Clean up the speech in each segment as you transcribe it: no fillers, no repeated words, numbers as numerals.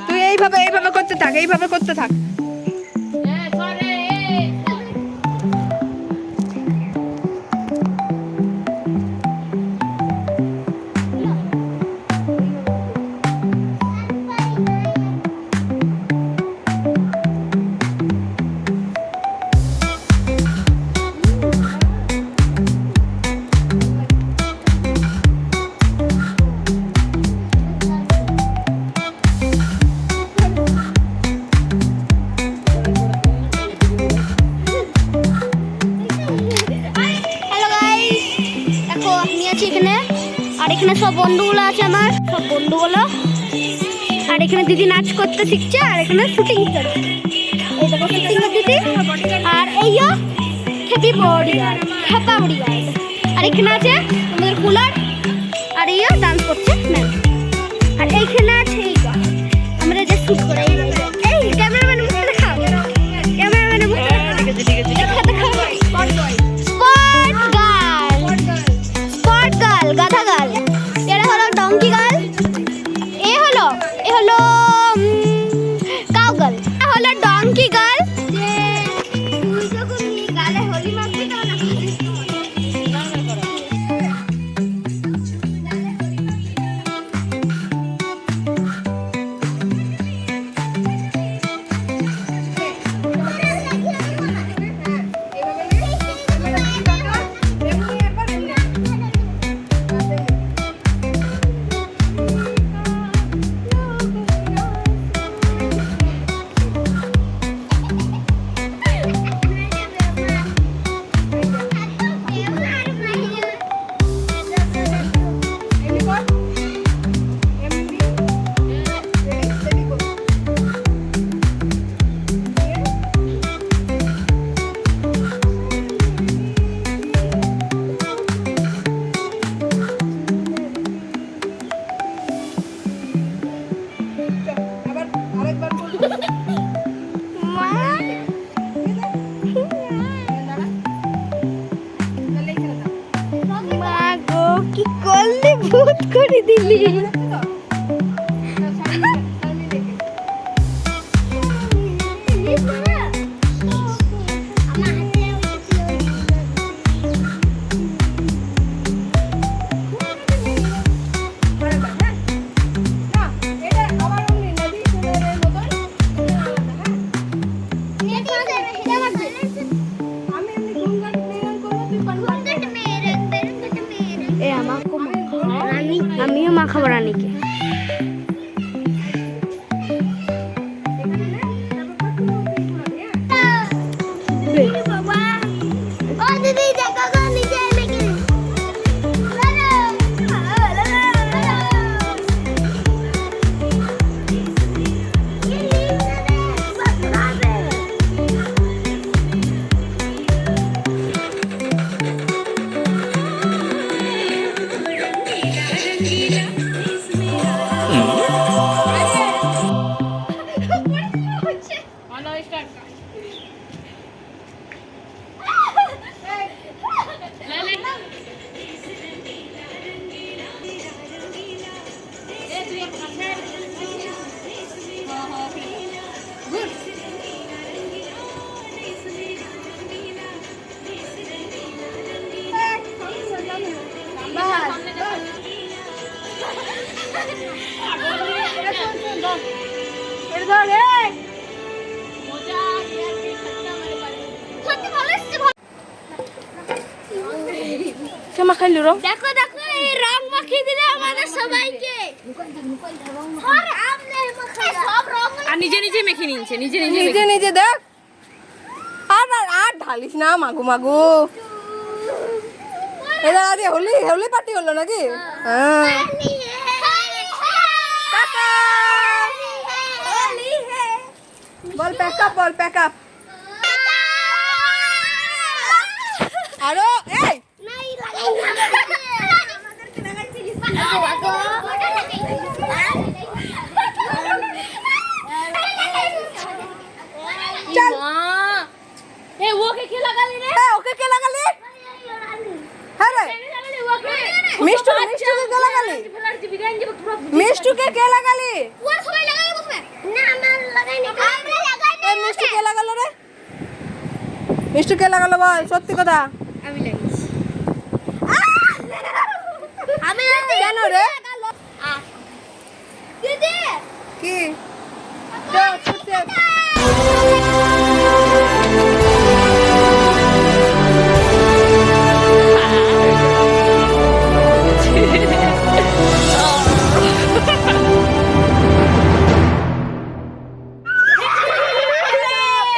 তুই এইভাবে করতে থাক, এইভাবে করতে থাক। আর এখানে সব বন্ধুগুলো আছে, আমার সব বন্ধুগুলো। আর এখানে দিদি নাচ করতে শিখছে, আর এখানে শুটিং করছে। এই দেখো শুটিং এর দিদি। আর এই খেপি বড়ি গার্ড, খেপা বড়ি গার্ড। আর এখানে আছে আমাদের কুলার। আর এই ডান্স করছে ম্যাম। আর এইখানে আছে এই আমরা যে শুট করে এই ক্যামেরাম্যান মুখে দেখাও, ক্যামেরাম্যান মুখে দেখাও। গাধা গাল, এরা হলো ডঙ্কি গাল, এ হলো কাউ গাল, হলো ডঙ্কি গাল। গালে হোলি মাখবি তো না? কি করলি, ভূত করে দিলি। আমিও মাখাবো রানীকে। কে মাখাইলো রং? দেখো দেখো এই রং মাখিয়ে দিলে আমাদের সবাইকে আর আমনে মাখাই সব রং আর নিজে নিজে মেখে নিচ্ছে, নিজে নিজে নিজে নিজে দেখ। আর আর আর ঢালিস না মাগু মাগু। এটা আজ হোলি হোলি পার্টি হলো নাকি? হ্যাঁ। টাটা। বল প্যাক আপ, বল প্যাক আপ। আরো এই নাই লাগাই আমাদেরকে লাগাইছিস চল। এ ওকে কে লাগালি রে? এই ওকে কে লাগালি? হ্যাঁ রে মিষ্টু, মিষ্টুকে কে লাগালি? মিষ্টুকে কে লাগালি? ওরা সবাই লাগাই বসবে না আমার লাগাইনি আমরা লাগাইনি এই মিষ্টু কে লাগালো রে? মিষ্টু কে লাগালো বল সত্যি কথা। আমি লাগিয়েছি। আমি কেন রে? দিদি কি চল ছুটতে।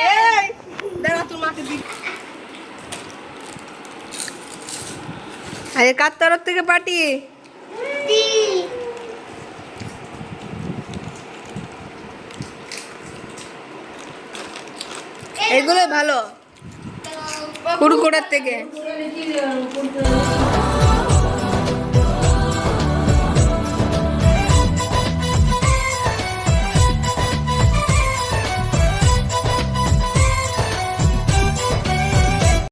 এই দাঁড়া তোর মাকে দি। আরে কার তরফ থেকে পার্টি? এগুলোই ভালো কুড়কুড়ার থেকে।